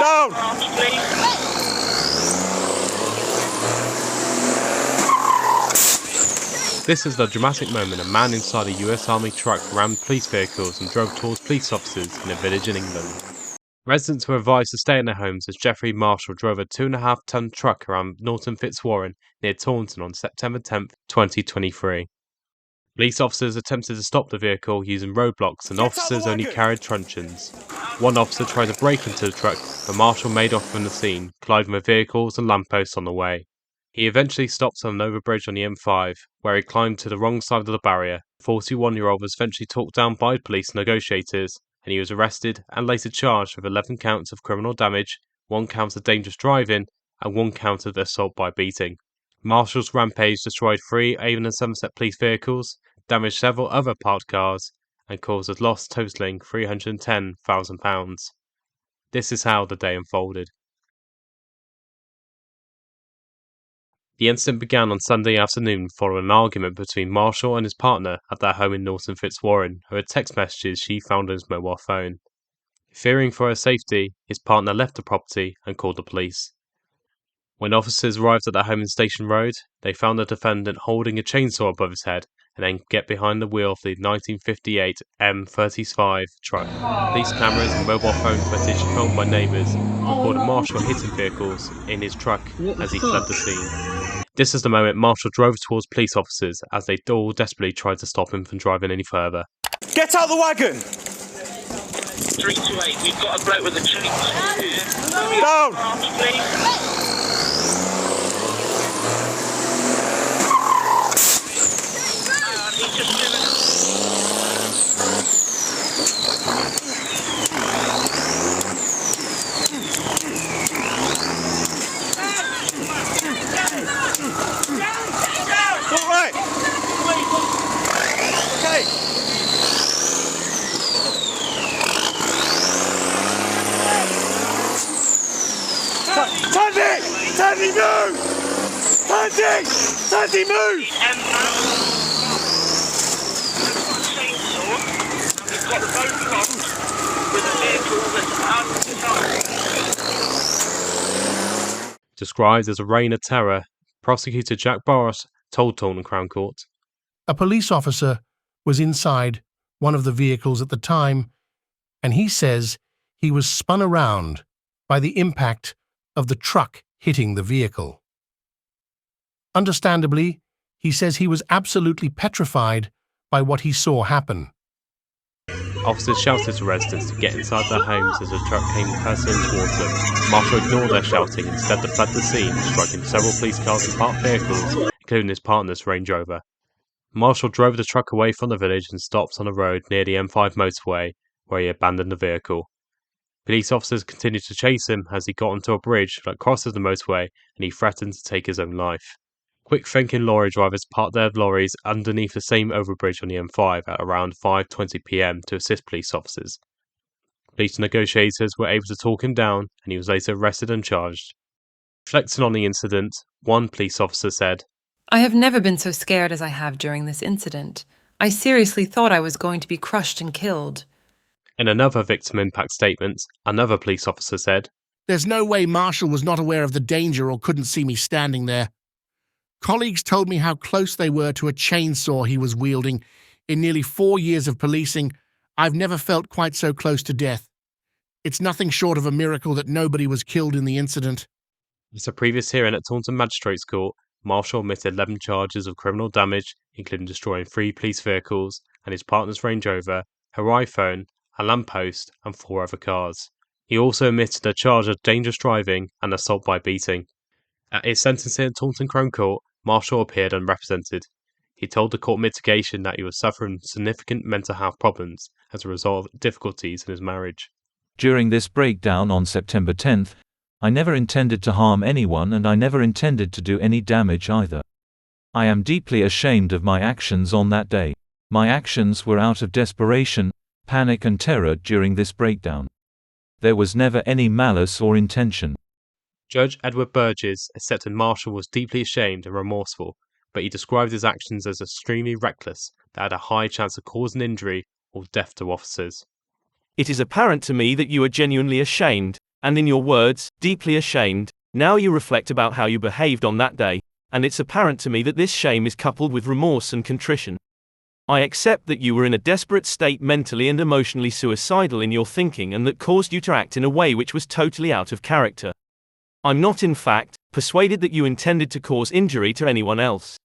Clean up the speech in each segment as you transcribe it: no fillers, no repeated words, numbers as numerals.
Down! This is the dramatic moment a man inside a US Army truck rammed police vehicles and drove towards police officers in a village in England. Residents were advised to stay in their homes as Jeffrey Marshall drove a 2.5-ton truck around Norton Fitzwarren near Taunton on September 10, 2023. Police officers attempted to stop the vehicle using roadblocks and officers only carried truncheons. One officer tried to break into the truck, but Marshall made off from the scene, colliding with vehicles and lampposts on the way. He eventually stopped on an overbridge on the M5, where he climbed to the wrong side of the barrier. The 41-year-old was eventually talked down by police negotiators, and he was arrested and later charged with 11 counts of criminal damage, 1 count of dangerous driving, and 1 count of assault by beating. Marshall's Rampage destroyed 3 Avon and Somerset police vehicles, damaged several other parked cars, and caused a loss totaling £310,000. This is how the day unfolded. The incident began on Sunday afternoon following an argument between Marshall and his partner at their home in Norton Fitzwarren over text messages she found on his mobile phone. Fearing for her safety, his partner left the property and called the police. When officers arrived at their home in Station Road, they found the defendant holding a chainsaw above his head and then get behind the wheel of the 1958 M35 truck. Police cameras and mobile phone footage filmed by neighbours recorded Marshall hitting vehicles in his truck as he fled the scene. This is the moment Marshall drove towards police officers as they all desperately tried to stop him from driving any further. Get out of the wagon! 328, we've got a bloke with a chainsaw here. Down! He's just doing All right! Okay! Tandy! Tandy, move! Tandy! Tandy, move! We've got the boat blocked with a vehicle that's undefined. Described as a reign of terror, prosecutor Jack Boros told Taunton Crown Court. A police officer was inside one of the vehicles at the time, and he says he was spun around by the impact of the truck hitting the vehicle. Understandably, he says he was absolutely petrified by what he saw happen. Officers shouted to residents to get inside their homes as the truck came hurtling towards them. Marshall ignored their shouting and instead fled the scene, striking several police cars and parked vehicles, including his partner's Range Rover. Marshall drove the truck away from the village and stopped on a road near the M5 motorway, where he abandoned the vehicle. Police officers continued to chase him as he got onto a bridge that crosses the motorway, and he threatened to take his own life. Quick-thinking lorry drivers parked their lorries underneath the same overbridge on the M5 at around 5:20 p.m. to assist police officers. Police negotiators were able to talk him down, and he was later arrested and charged. Reflecting on the incident, one police officer said, "I have never been so scared as I have during this incident. I seriously thought I was going to be crushed and killed." In another victim impact statement, another police officer said, "There's no way Marshall was not aware of the danger or couldn't see me standing there. Colleagues told me how close they were to a chainsaw he was wielding. In nearly 4 years of policing, I've never felt quite so close to death. It's nothing short of a miracle that nobody was killed in the incident." At a previous hearing at Taunton Magistrates Court, Marshall admitted 11 charges of criminal damage, including destroying 3 police vehicles and his partner's Range Rover, her iPhone, a lamppost, and 4 other cars. He also admitted a charge of dangerous driving and assault by beating. At his sentencing at Taunton Crown Court, Marshall appeared unrepresented. He told the court mitigation that he was suffering significant mental health problems as a result of difficulties in his marriage. During this breakdown on September 10th, I never intended to harm anyone and I never intended to do any damage either. I am deeply ashamed of my actions on that day. My actions were out of desperation, panic and terror during this breakdown. There was never any malice or intention. Judge Edward Burgess accepted Marshall was deeply ashamed and remorseful, but he described his actions as extremely reckless that had a high chance of causing injury or death to officers. "It is apparent to me that you are genuinely ashamed. and in your words, deeply ashamed. Now you reflect about how you behaved on that day, and it's apparent to me that this shame is coupled with remorse and contrition. I accept that you were in a desperate state mentally and emotionally suicidal in your thinking and that caused you to act in a way which was totally out of character. I'm not, in fact, persuaded that you intended to cause injury to anyone else.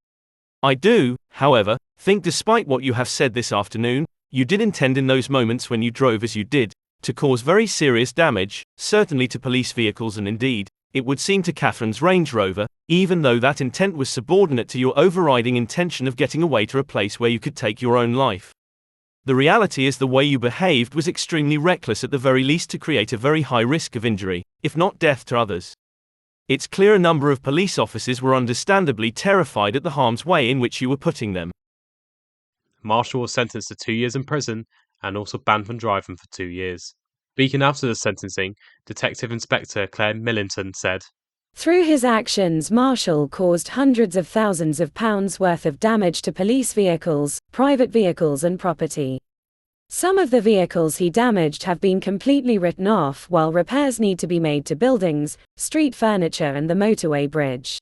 I do, however, think despite what you have said this afternoon, you did intend in those moments when you drove as you did, to cause very serious damage, certainly to police vehicles and indeed, it would seem to Catherine's Range Rover, even though that intent was subordinate to your overriding intention of getting away to a place where you could take your own life. The reality is the way you behaved was extremely reckless, at the very least to create a very high risk of injury, if not death, to others. It's clear a number of police officers were understandably terrified at the harm's way in which you were putting them. Marshall was sentenced to 2 years in prison and also banned from driving for 2 years. Speaking after the sentencing, Detective Inspector Claire Millington said, "Through his actions, Marshall caused hundreds of thousands of pounds worth of damage to police vehicles, private vehicles and property. Some of the vehicles he damaged have been completely written off, while repairs need to be made to buildings, street furniture and the motorway bridge.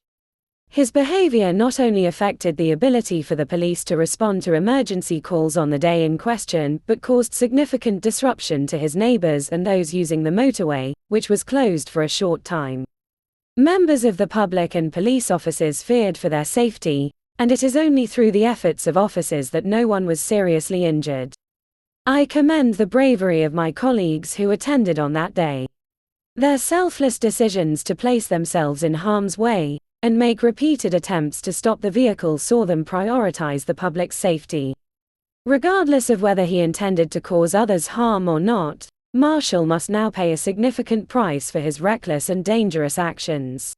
His behavior not only affected the ability for the police to respond to emergency calls on the day in question, but caused significant disruption to his neighbors and those using the motorway, which was closed for a short time. Members of the public and police officers feared for their safety, and it is only through the efforts of officers that no one was seriously injured. I commend the bravery of my colleagues who attended on that day. Their selfless decisions to place themselves in harm's way and make repeated attempts to stop the vehicle saw them prioritize the public's safety. Regardless of whether he intended to cause others harm or not, Marshall must now pay a significant price for his reckless and dangerous actions."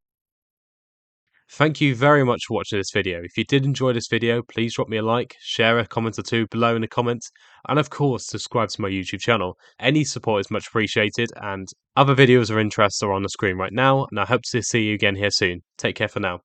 Thank you very much for watching this video. If you did enjoy this video, please drop me a like, share a comment or two below in the comments, and of course subscribe to my YouTube channel. Any support is much appreciated, and other videos of interest are on the screen right now, and I hope to see you again here soon. Take care for now.